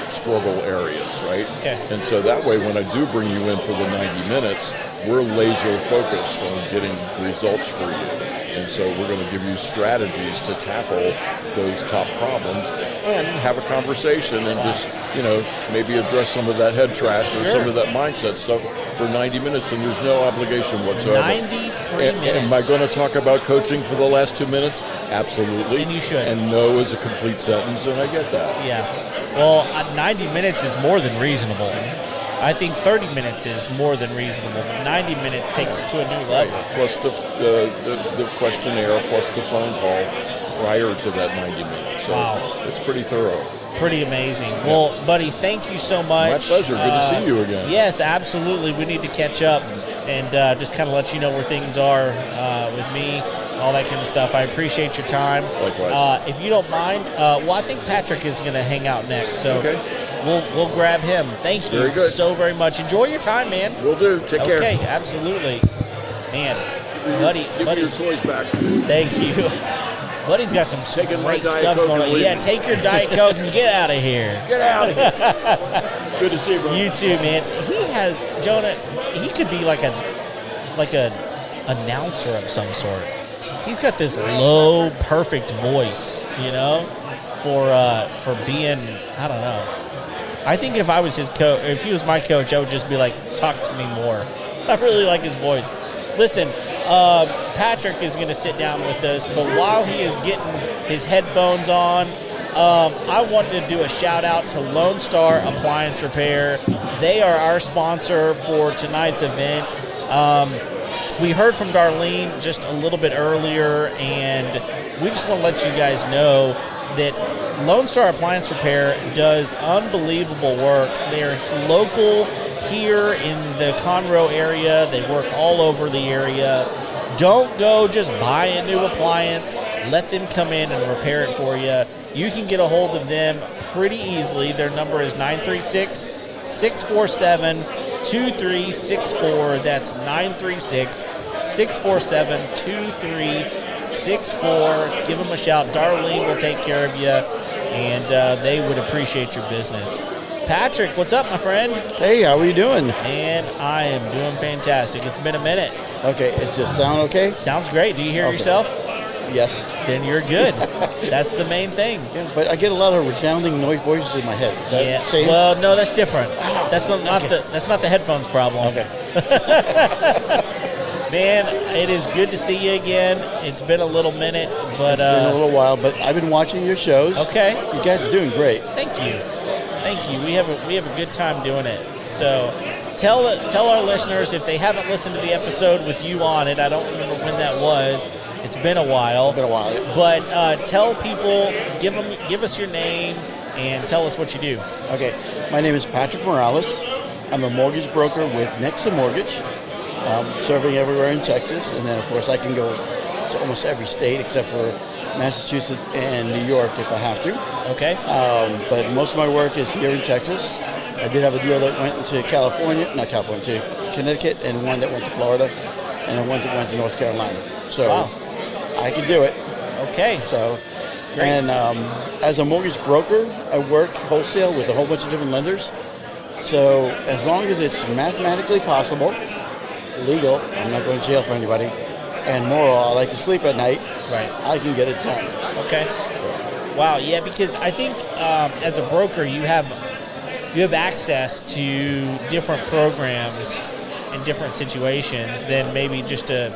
struggle areas, right? And so that way, when I do bring you in for the 90 minutes, we're laser focused on getting results for you. And so we're going to give you strategies to tackle those top problems and have a conversation and just, you know, maybe address some of that head trash or some of that mindset stuff for 90 minutes, and there's no obligation whatsoever.
90 free minutes.
Am I going to talk about coaching for the last 2 minutes? Absolutely.
And you should.
And no is a complete sentence, and I get that.
Yeah. Well, 90 minutes is more than reasonable. I think 30 minutes is more than reasonable. 90 minutes takes it to a new level.
Plus the questionnaire, plus the phone call prior to that 90 minutes. So
wow.
It's pretty thorough.
Pretty amazing. Well, buddy, thank you so much.
My pleasure. Good to see you again.
Yes, absolutely. We need to catch up and just kind of let you know where things are with me, all that kind of stuff. I appreciate your time.
Likewise.
If you don't mind, I think Patrick is going to hang out next. So
okay.
We'll grab him. Thank you so very much. Enjoy your time, man.
Will do. Take care.
Okay, absolutely. Man, buddy.
Give me your toys back.
Thank you. Buddy's got some great stuff going on. Yeah, take your Diet Coke and get out of here.
Get out of here. Good to see you, bro.
You too, man. He has, Jonah, he could be like a announcer of some sort. He's got this low, perfect voice, for being, I don't know. I think if I was his coach, if he was my coach, I would just be like, talk to me more. I really like his voice. Listen, Patrick is going to sit down with us, but while he is getting his headphones on, I want to do a shout out to Lone Star Appliance Repair. They are our sponsor for tonight's event. We heard from Darlene just a little bit earlier, and we just want to let you guys know that Lone Star Appliance Repair does unbelievable work. They are local here in the Conroe area. They work all over the area. Don't go just buy a new appliance. Let them come in and repair it for you. You can get a hold of them pretty easily. Their number is 936-647-2364. That's 936-647-2364. Give them a shout. Darlene will take care of you, and they would appreciate your business. Patrick, what's up, my friend?
Hey, how are you doing?
Man, I am doing fantastic. It's been a minute.
Okay, is the sound okay?
Sounds great. Do you hear yourself?
Yes.
Then you're good. That's the main thing.
Yeah, but I get a lot of resounding noise voices in my head. Is that the same?
Well, no, that's different. That's not the headphones problem.
Okay.
Man, it is good to see you again. It's been a little minute, but
it's been a little while, but I've been watching your shows.
Okay.
You guys are doing great.
Thank you. We have a good time doing it. So tell our listeners, if they haven't listened to the episode with you on it, I don't remember when that was. It's been a while.
Yes.
But tell people, give us your name and tell us what you do.
Okay. My name is Patrick Morales. I'm a mortgage broker with Nexa Mortgage, serving everywhere in Texas. And then, of course, I can go to almost every state except for Massachusetts and New York if I have to.
Okay.
But most of my work is here in Texas. I did have a deal that went into to Connecticut, and one that went to Florida, and one that went to North Carolina. So
wow.
I can do it.
Okay.
So,
great.
And as a mortgage broker, I work wholesale with a whole bunch of different lenders. So as long as it's mathematically possible, legal, I'm not going to jail for anybody, and moral, I like to sleep at night,
right,
I can get it done.
Okay. Wow, yeah, because I think as a broker, you have access to different programs in different situations than maybe just a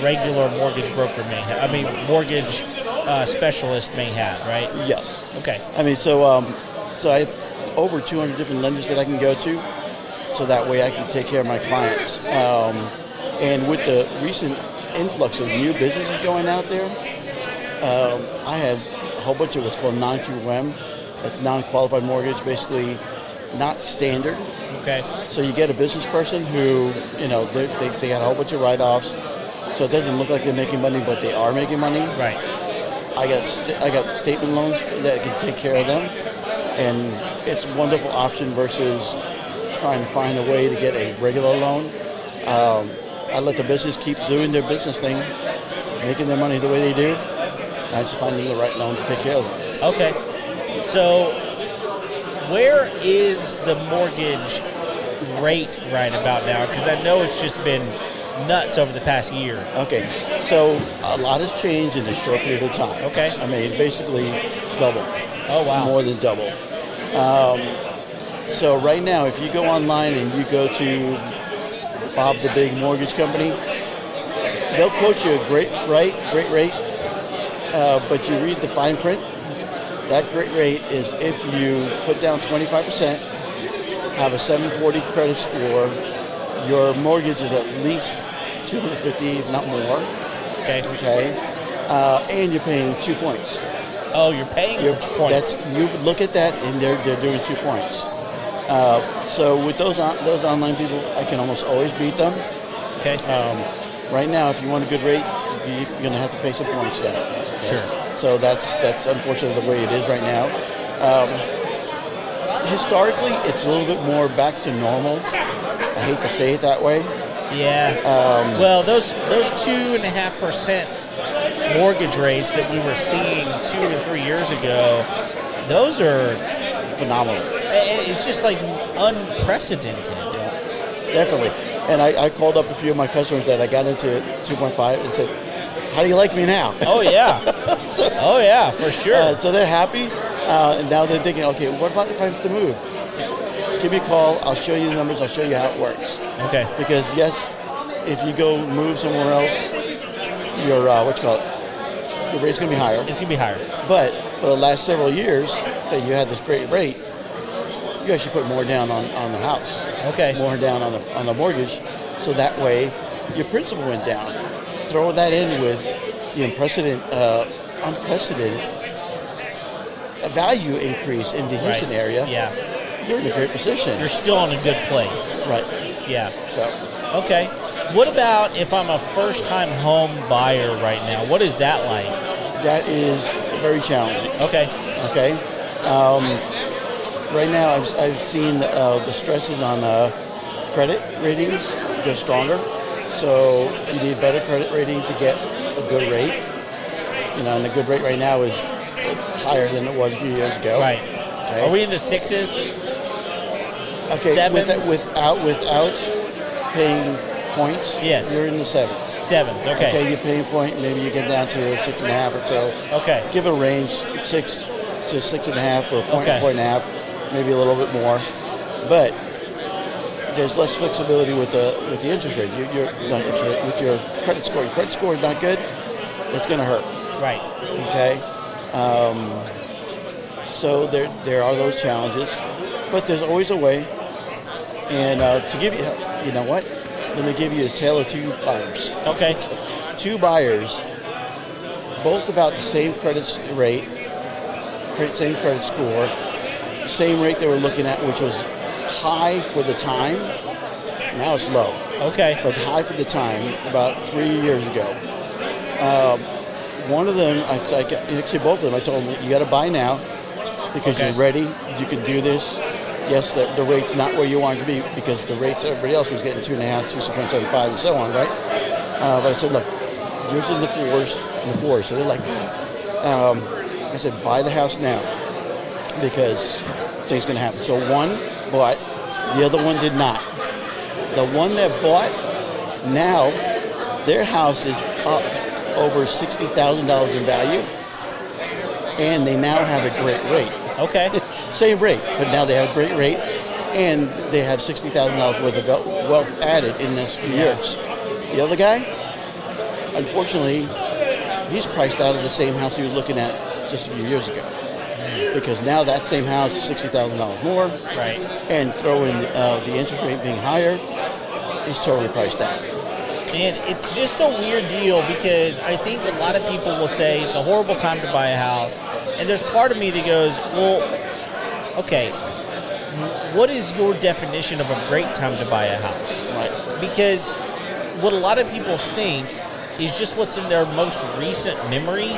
regular mortgage broker may have. I mean, mortgage specialist may have, right?
Yes.
Okay.
I mean, so I have over 200 different lenders that I can go to, so that way I can take care of my clients. And with the recent influx of new businesses going out there, I have a whole bunch of what's called non-QM. That's non-qualified mortgage, basically not standard.
Okay.
So you get a business person who, they got a whole bunch of write-offs, so it doesn't look like they're making money, but they are making money.
Right.
I got statement loans that can take care of them, and it's a wonderful option versus trying to find a way to get a regular loan. I let the business keep doing their business thing, making their money the way they do. I just find them the right loan to take care of them.
Okay. So where is the mortgage rate right about now? Because I know it's just been nuts over the past year.
Okay. So a lot has changed in a short period of time.
Okay.
I mean, basically doubled.
Oh, wow.
More than double. So right now, if you go online and you go to Bob the Big Mortgage Company, they'll quote you a great rate, but you read the fine print. That great rate is if you put down 25%, have a 740 credit score, your mortgage is at least $250, if not more.
Okay.
Okay. And you're paying 2 points.
Oh, you're paying for points.
You look at that, and they're doing 2 points. So with those online people, I can almost always beat them.
Okay.
Right now, if you want a good rate, you're going to have to pay some points down. Okay?
Sure.
So that's unfortunately the way it is right now. Historically, it's a little bit more back to normal. I hate to say it that way.
Yeah. Well, those 2.5% mortgage rates that we were seeing 2 and 3 years ago, those are
phenomenal.
It's just like unprecedented.
Yeah, definitely. And I called up a few of my customers that I got into 2.5 and said, "How do you like me now?"
Oh yeah. Oh yeah, for sure.
So they're happy, and now they're thinking, okay, what about if I have to move? Give me a call. I'll show you the numbers. I'll show you how it works.
Okay.
Because yes, if you go move somewhere else, your your rate's going to be higher.
It's going to be higher.
But for the last several years that you had this great rate, you actually put more down on the house.
Okay.
More down on the mortgage, so that way your principal went down. Throw that in with the unprecedented value increase in the Houston area.
Yeah.
You're in a great position.
You're still in a good place.
Right.
Yeah.
So.
Okay. What about if I'm a first-time home buyer right now? What is that like?
That is very challenging.
Okay.
Okay. Right now, I've seen the stresses on credit ratings get stronger. So you need better credit rating to get a good rate. And the good rate right now is higher than it was a few years ago.
Right.
Okay.
Are we in the 6s?
Okay.
7s?
Without paying points.
Yes.
You're in the 7s.
7s. Okay.
Okay. You pay a point. Maybe you get down to 6.5 or so.
Okay.
Give a range 6 to 6.5 or a point,
okay.
Point and a half, maybe a little bit more, but there's less flexibility with the interest rate. With your credit score. Your credit score is not good. It's going to hurt.
Right.
Okay. So there are those challenges, but there's always a way. And to give you, you know what? Let me give you a tale of two buyers.
Okay.
Two buyers, both about the same credit rate, same credit score, same rate they were looking at, which was high for the time. Now it's low.
Okay.
But high for the time, about 3 years ago. One of them, actually both of them, I told them, you got to buy now because you're ready. You can do this. Yes, the rate's not where you want it to be because the rates everybody else was getting 2.5, 2.75, and so on, right? But I said, look, yours in the fours. So they're like, I said, buy the house now because things going to happen. So one bought, the other one did not. The one that bought, now their house is up over $60,000 in value, and they now have a great rate.
Okay.
Same rate, but now they have a great rate, and they have $60,000 worth of wealth added in this few years. The other guy, unfortunately, he's priced out of the same house he was looking at just a few years ago. Because now that same house is $60,000 more.
Right.
And throw in the interest rate being higher, he's totally priced out.
And it's just a weird deal because I think a lot of people will say it's a horrible time to buy a house. And there's part of me that goes, well, okay, what is your definition of a great time to buy a house?
Right.
Because what a lot of people think is just what's in their most recent memory.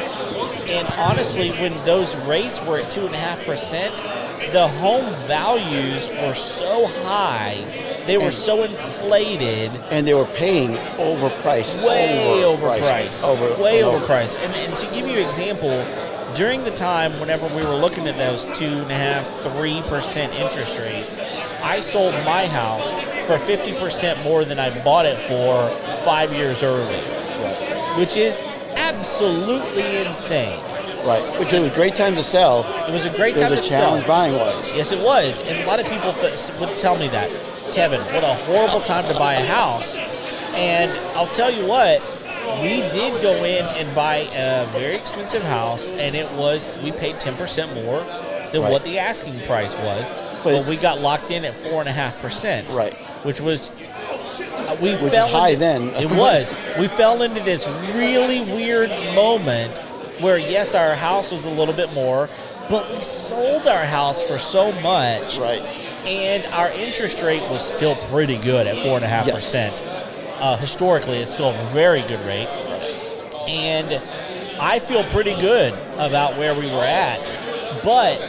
And honestly, when those rates were at 2.5%, the home values were so high, they were so inflated.
And they were paying overpriced.
Way overpriced. And to give you an example, during the time whenever we were looking at those 2.5%, 3% interest rates, I sold my house for 50% more than I bought it for 5 years early.
Right.
Which is absolutely insane.
Right, which was a great time to sell.
It was a great time to sell.
The challenge buying was.
Yes, it was. And a lot of people would tell me that. Kevin, what a horrible time to buy a house. And I'll tell you what, we did go in and buy a very expensive house, and we paid 10% more than what the asking price was. But we got locked in at 4.5%.
Right.
Which was...
Which was high then.
It was. We fell into this really weird moment where, yes, our house was a little bit more, but we sold our house for so much.
Right.
And our interest rate was still pretty good at 4.5%. Historically, it's still a very good rate. And I feel pretty good about where we were at. But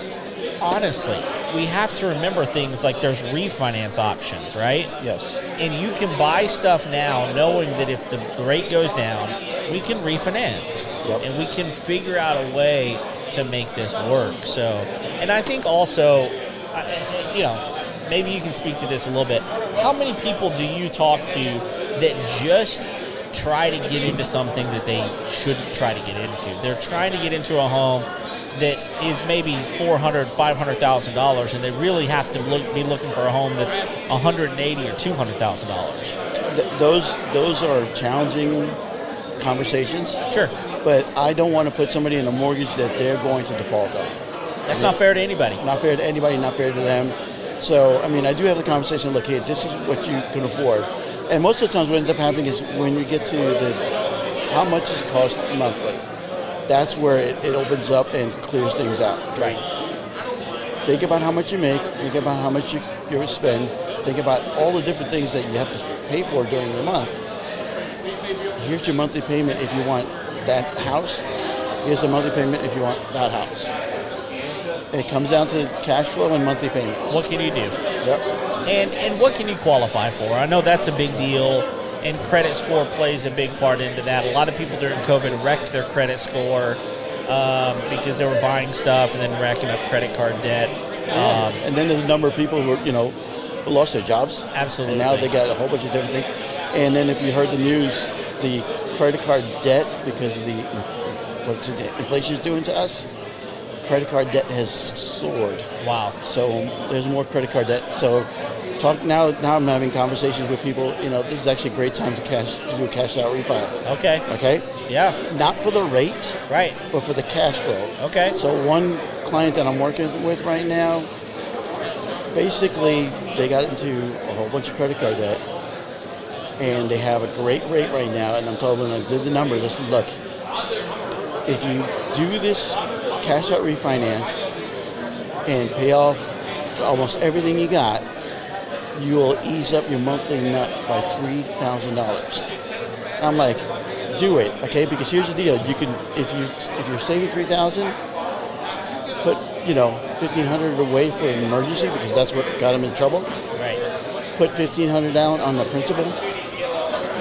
honestly, we have to remember things like there's refinance options, right?
Yes.
And you can buy stuff now knowing that if the rate goes down, we can refinance.
Yep.
And we can figure out a way to make this work. So, and I think also, maybe you can speak to this a little bit. How many people do you talk to that just try to get into something that they shouldn't try to get into? They're trying to get into a home that is maybe $400,000, $500,000, and they really have to be looking for a home that's $180,000 or $200,000.
Those are challenging conversations.
Sure.
But I don't want to put somebody in a mortgage that they're going to default on.
That's not fair to anybody.
Not fair to anybody, not fair to them. So, I do have the conversation, look, hey, this is what you can afford. And most of the times what ends up happening is when you get to how much does it cost monthly, that's where it opens up and clears things out.
Right.
Think about how much you make, think about how much you spend, think about all the different things that you have to pay for during the month. Here's your monthly payment if you want that house. Here's the monthly payment if you want that house. It comes down to cash flow and monthly payments.
What can you do?
Yep.
And what can you qualify for? I know that's a big deal, and credit score plays a big part into that. A lot of people during COVID wrecked their credit score because they were buying stuff and then racking up credit card debt.
And then there's a number of people who lost their jobs.
Absolutely.
And now they got a whole bunch of different things. And then if you heard the news, the credit card debt, because of what the inflation is doing to us, credit card debt has soared.
Wow.
So there's more credit card debt. So now I'm having conversations with people, this is actually a great time to do a cash out refi.
Okay.
Okay?
Yeah.
Not for the rate.
Right.
But for the cash flow.
Okay.
So one client that I'm working with right now, basically they got into a whole bunch of credit card debt and they have a great rate right now, and I'm told them I did the numbers, I said, look, if you do this cash out refinance and pay off almost everything you got, you will ease up your monthly nut by $3,000. I'm like, do it, okay? Because here's the deal: you can, if you're saving $3,000, put $1,500 away for an emergency because that's what got them in trouble.
Right.
Put $1,500 down on the principal.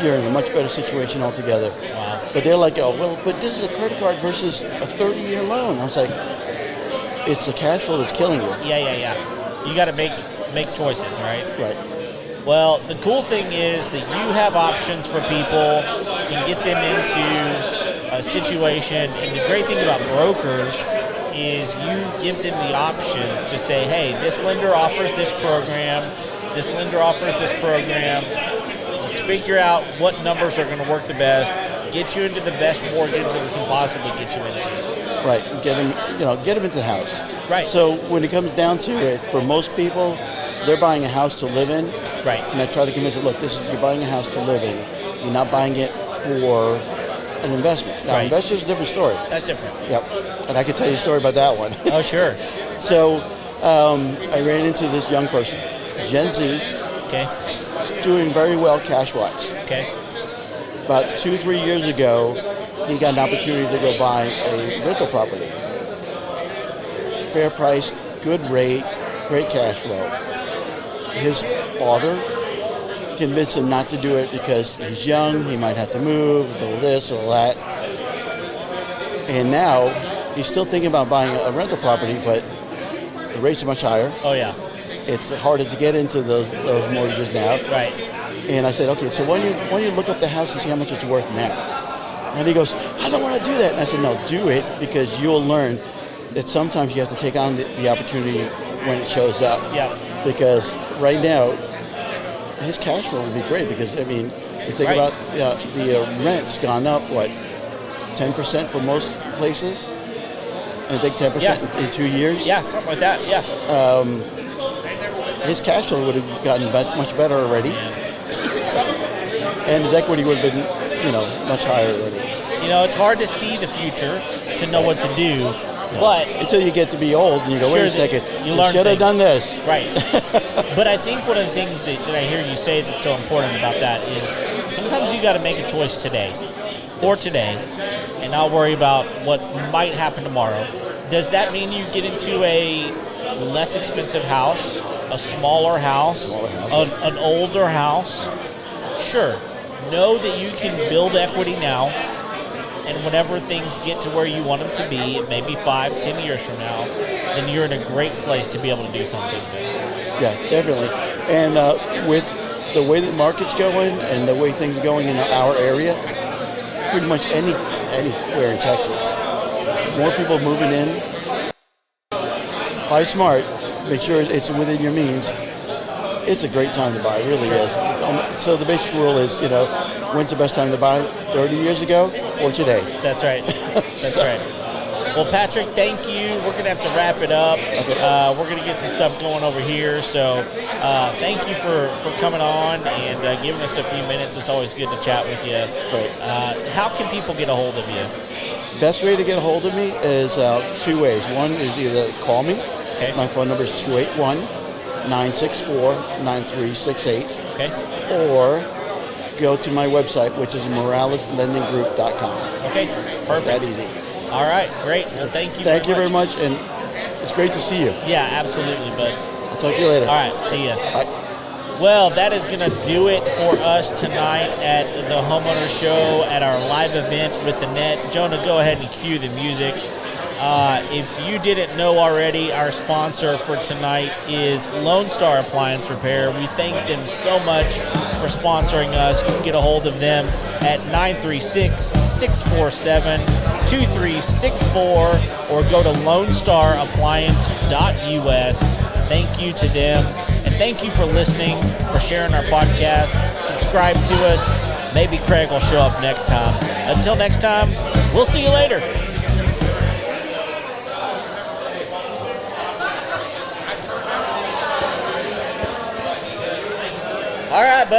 You're in a much better situation altogether.
Wow.
But they're like, but this is a credit card versus a 30-year loan. I was like, it's the cash flow that's killing you.
Yeah. You got to make choices, right?
Right.
Well, the cool thing is that you have options for people. You can get them into a situation. And the great thing about brokers is you give them the options to say, hey, this lender offers this program. This lender offers this program. Let's figure out what numbers are going to work the best. Get you into the best mortgage that we can possibly get you into.
Right. Get them into the house.
Right.
So when it comes down to it, for most people, they're buying a house to live in.
Right.
And I try to convince them, look, you're buying a house to live in. You're not buying it for an investment. Now,
right.
Investors is a different story.
That's different.
Yep. And I can tell you a story about that one.
Oh, sure.
So I ran into this young person, Gen Z.
Okay.
Doing very well cash-wise.
Okay.
About 2-3 years ago, he got an opportunity to go buy a rental property. Fair price, good rate, great cash flow. His father convinced him not to do it because he's young, he might have to move, all this, all that. And now he's still thinking about buying a rental property, but the rates are much higher.
Oh, yeah.
It's harder to get into those mortgages now.
Right.
And I said, okay, so why don't you look up the house and see how much it's worth now? And he goes, I don't want to do that. And I said, no, do it, because you'll learn that sometimes you have to take on the opportunity when it shows up.
Yeah.
Because right now, his cash flow would be great because, you think
right.
about the rent's gone up, 10% for most places? I think 10% in 2 years?
Yeah, something like that, yeah.
His cash flow would have gotten much better already. And his equity would have been, much higher already.
It's hard to see the future. To to know what to do. But
until you get to be old and you go, wait a second, you should have done this.
Right. But I think one of the things that I hear you say that's so important about that is sometimes you got to make a choice today, for today, and not worry about what might happen tomorrow. Does that mean you get into a less expensive house, a smaller house, an older house? Sure. Know that you can build equity now, and whenever things get to where you want them to be, maybe 5-10 years from now, then you're in a great place to be able to do something.
Yeah, definitely. And with the way the market's going and the way things are going in our area, pretty much anywhere in Texas, more people moving in. Buy smart. Make sure it's within your means. It's a great time to buy. It really is. So the basic rule is, when's the best time to buy? 30 years ago or today?
That's right. That's right. Well, Patrick, thank you. We're going to have to wrap it up. Okay. We're going to get some stuff going over here. So thank you for coming on and giving us a few minutes. It's always good to chat with you.
Great.
How can people get a hold of you?
Best way to get a hold of me is two ways. One is either call me. Okay. My phone number is 281-964-9368.
Okay.
Or go to my website, which is moraleslendinggroup.com.
Okay, perfect.
That easy.
All right, great. Well, thank you.
Thank you very much, and it's great to see you.
Yeah, absolutely, bud.
I'll talk to you later.
All right, see ya.
Bye.
Well, that is going to do it for us tonight at the Homeowner Show at our live event with the net. Jonah, go ahead and cue the music. If you didn't know already, our sponsor for tonight is Lone Star Appliance Repair. We thank them so much for sponsoring us. You can get a hold of them at 936-647-2364 or go to LoneStarAppliance.us. Thank you to them. And thank you for listening, for sharing our podcast. Subscribe to us. Maybe Craig will show up next time. Until next time, we'll see you later. All right, buddy.